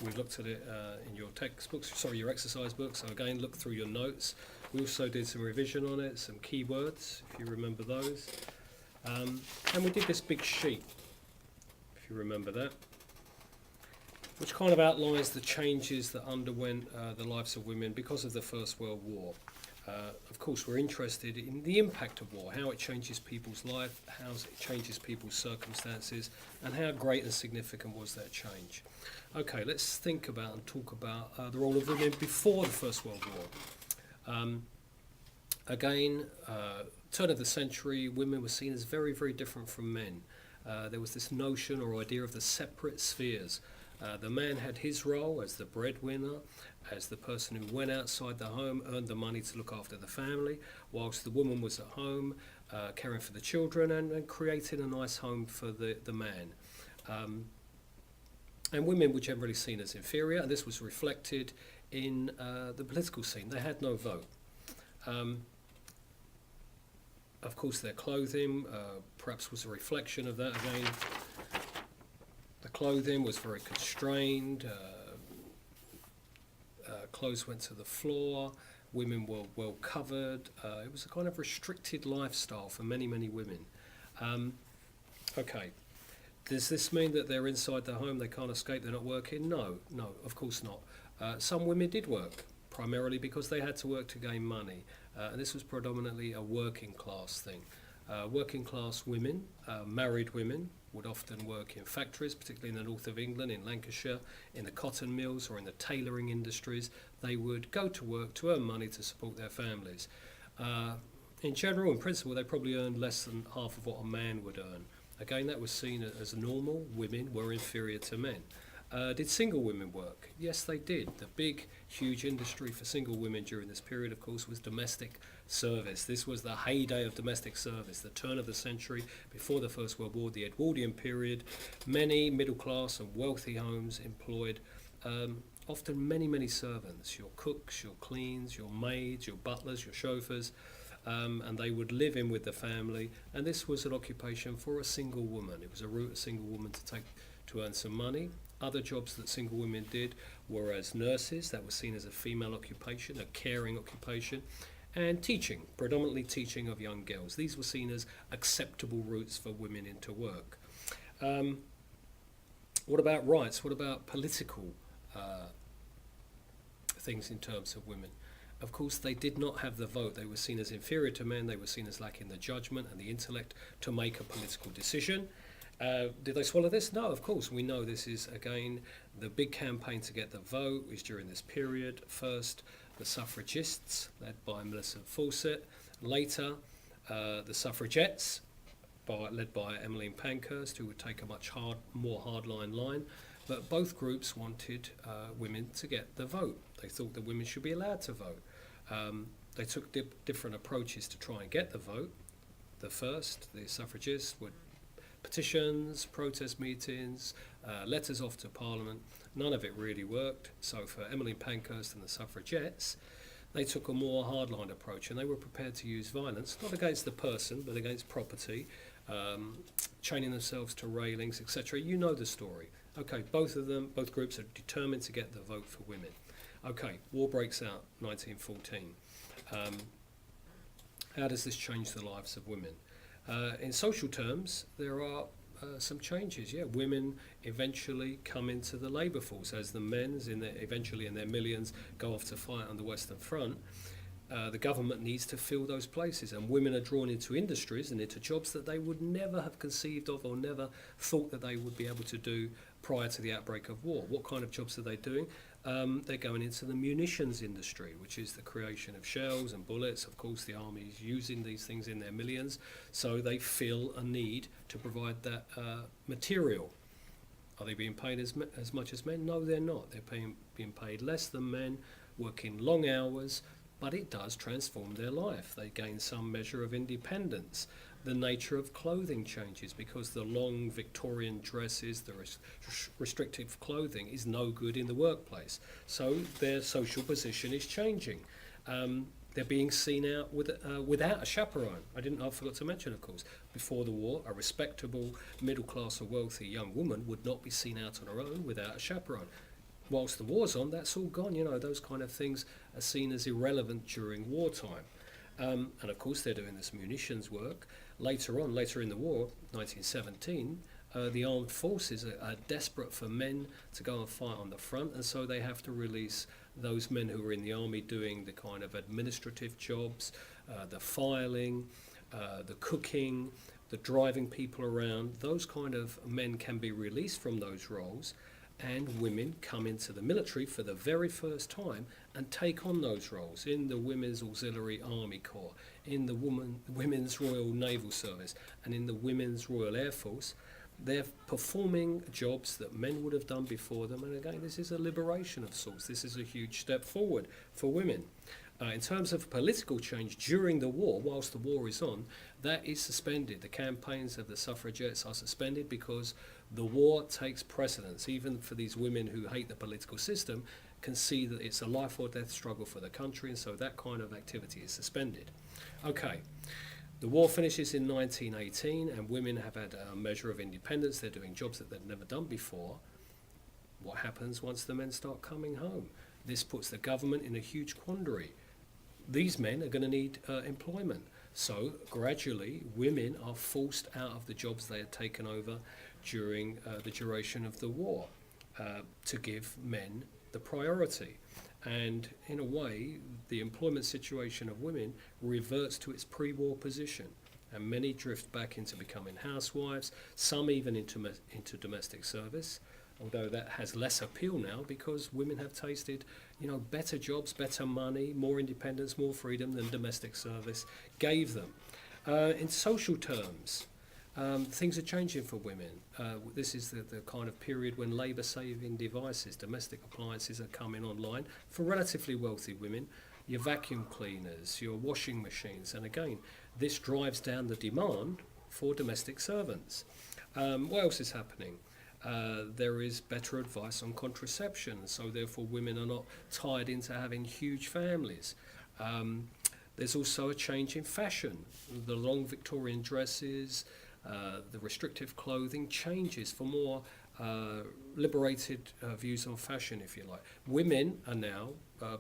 We looked at it in your textbooks, your exercise books. So again, look through your notes. We also did some revision on it, some keywords, if you remember those. And we did this big sheet, if you remember that, which kind of outlines the changes that underwent the lives of women because of the First World War. Of course, we're interested in the impact of war, how it changes people's life, how it changes people's circumstances, and how great and significant was that change. Okay, let's think about and talk about the role of women before the First World War. Again, turn of the century, women were seen as very, very different from men. There was this notion or idea of the separate spheres. The man had his role as the breadwinner, as the person who went outside the home, earned the money to look after the family, whilst the woman was at home caring for the children and creating a nice home for the man. And women were generally seen as inferior, and this was reflected in the political scene. They had no vote. Of course, their clothing perhaps was a reflection of that. Again, the clothing was very constrained. Clothes went to the floor. Women were well covered. It was a kind of restricted lifestyle for many, many women. Okay, does this mean that they're inside the home, they can't escape, they're not working? No, of course not. Some women did work, primarily because they had to work to gain money. And this was predominantly a working class thing. Working class women, married women, would often work in factories, particularly in the north of England, in Lancashire, in the cotton mills or in the tailoring industries. They would go to work to earn money to support their families. In general, in principle, they probably earned less than half of what a man would earn. Again, that was seen as normal. Women were inferior to men. Did single women work? Yes, they did. The big, huge industry for single women during this period, of course, was domestic service. This was the heyday of domestic service, the turn of the century, before the First World War, the Edwardian period. Many middle-class and wealthy homes employed often many, many servants, your cooks, your cleans, your maids, your butlers, your chauffeurs, and they would live in with the family. And this was an occupation for a single woman. It was a route a single woman to earn some money. Other jobs that single women did were as nurses. That was seen as a female occupation, a caring occupation, and teaching, predominantly teaching of young girls. These were seen as acceptable routes for women into work. What about rights? What about political things in terms of women? Of course, they did not have the vote. They were seen as inferior to men. They were seen as lacking the judgment and the intellect to make a political decision. Did they swallow this? No, of course. We know this is, again, the big campaign to get the vote is during this period. First, the suffragists, led by Millicent Fawcett. Later, the suffragettes, led by Emmeline Pankhurst, who would take a much more hardline line. But both groups wanted women to get the vote. They thought that women should be allowed to vote. They took different approaches to try and get the vote. The suffragists would petitions, protest meetings, letters off to Parliament. None of it really worked. So for Emmeline Pankhurst and the suffragettes, they took a more hardline approach, and they were prepared to use violence, not against the person, but against property, chaining themselves to railings, etc. You know the story. Okay, both groups are determined to get the vote for women. Okay, war breaks out, 1914. How does this change the lives of women? In social terms, there are some changes. Yeah, women eventually come into the labour force as the men, eventually in their millions, go off to fight on the Western Front. The government needs to fill those places, and women are drawn into industries and into jobs that they would never have conceived of or never thought that they would be able to do prior to the outbreak of war. What kind of jobs are they doing? They're going into the munitions industry, which is the creation of shells and bullets. Of course, the army is using these things in their millions, so they feel a need to provide that material. Are they being paid as much as men? No, they're not. They're being paid less than men, working long hours, but it does transform their life. They gain some measure of independence. The nature of clothing changes because the long Victorian dresses, the restrictive clothing is no good in the workplace. So their social position is changing. They're being seen out without a chaperone. I forgot to mention, of course, before the war, a respectable, middle-class or wealthy young woman would not be seen out on her own without a chaperone. whilst the war's on, that's all gone. Those kind of things are seen as irrelevant during wartime. And of course, they're doing this munitions work. Later in the war, 1917, the armed forces are desperate for men to go and fight on the front, and so they have to release those men who are in the army doing the kind of administrative jobs, the filing, the cooking, the driving people around. Those kind of men can be released from those roles, and women come into the military for the very first time and take on those roles in the Women's Auxiliary Army Corps, in the Women's Royal Naval Service, and in the Women's Royal Air Force. They're performing jobs that men would have done before them, and again, this is a liberation of sorts. This is a huge step forward for women. In terms of political change during the war, whilst the war is on, that is suspended. The campaigns of the suffragettes are suspended because the war takes precedence. Even for these women who hate the political system, can see that it's a life or death struggle for the country, and so that kind of activity is suspended. Okay, the war finishes in 1918, and women have had a measure of independence. They're doing jobs that they've never done before. What happens once the men start coming home? This puts the government in a huge quandary. These men are going to need employment. So gradually, women are forced out of the jobs they had taken over during the duration of the war to give men the priority. And in a way, the employment situation of women reverts to its pre-war position. And many drift back into becoming housewives, some even into domestic service, although that has less appeal now because women have tasted, better jobs, better money, more independence, more freedom than domestic service gave them. In social terms, things are changing for women. This is the kind of period when labour-saving devices, domestic appliances are coming online for relatively wealthy women. Your vacuum cleaners, your washing machines, and again, this drives down the demand for domestic servants. What else is happening? There is better advice on contraception, so therefore women are not tied into having huge families. There's also a change in fashion. The long Victorian dresses, the restrictive clothing changes for more liberated views on fashion, if you like. Women are now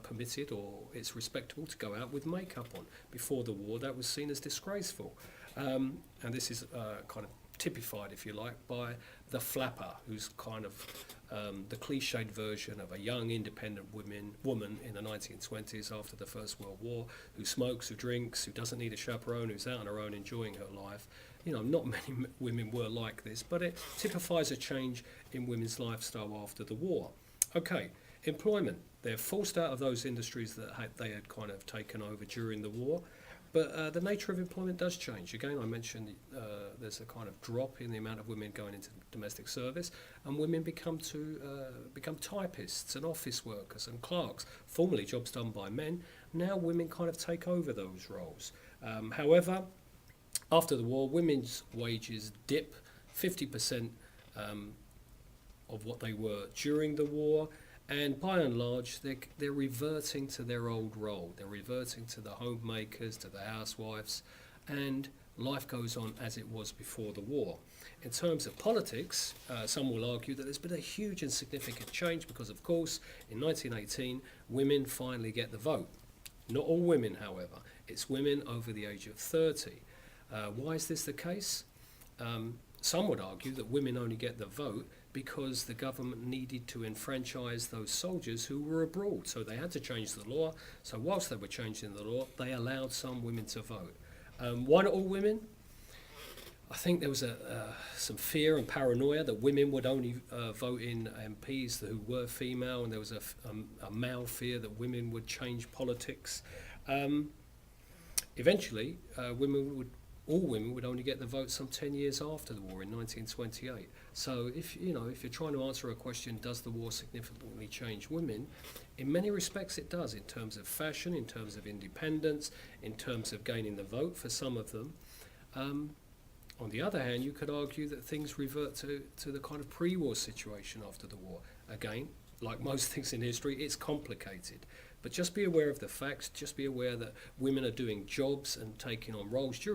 permitted, or it's respectable to go out with makeup on. Before the war, that was seen as disgraceful. And this is kind of typified, if you like, by the flapper, who's kind of the cliched version of a young, independent woman in the 1920s after the First World War, who smokes, who drinks, who doesn't need a chaperone, who's out on her own enjoying her life. Not many women were like this, but it typifies a change in women's lifestyle after the war. Okay, employment. They're forced out of those industries that they had kind of taken over during the war. But the nature of employment does change. Again, I mentioned there's a kind of drop in the amount of women going into domestic service, and women become typists and office workers and clerks, formerly jobs done by men. Now women kind of take over those roles. However, after the war, women's wages dip 50% of what they were during the war. And by and large, they're reverting to their old role. They're reverting to the homemakers, to the housewives, and life goes on as it was before the war. In terms of politics, some will argue that there's been a huge and significant change because, of course, in 1918, women finally get the vote. Not all women, however. It's women over the age of 30. Why is this the case? Some would argue that women only get the vote because the government needed to enfranchise those soldiers who were abroad. So they had to change the law. So whilst they were changing the law, they allowed some women to vote. Why not all women? I think there was some fear and paranoia that women would only vote in MPs who were female, and there was a male fear that women would change politics. Eventually, all women would only get the vote some 10 years after the war in 1928. So if you're trying to answer a question, does the war significantly change women? In many respects it does, in terms of fashion, in terms of independence, in terms of gaining the vote for some of them. On the other hand, you could argue that things revert to the kind of pre-war situation after the war. Again, like most things in history, it's complicated. But just be aware of the facts, just be aware that women are doing jobs and taking on roles during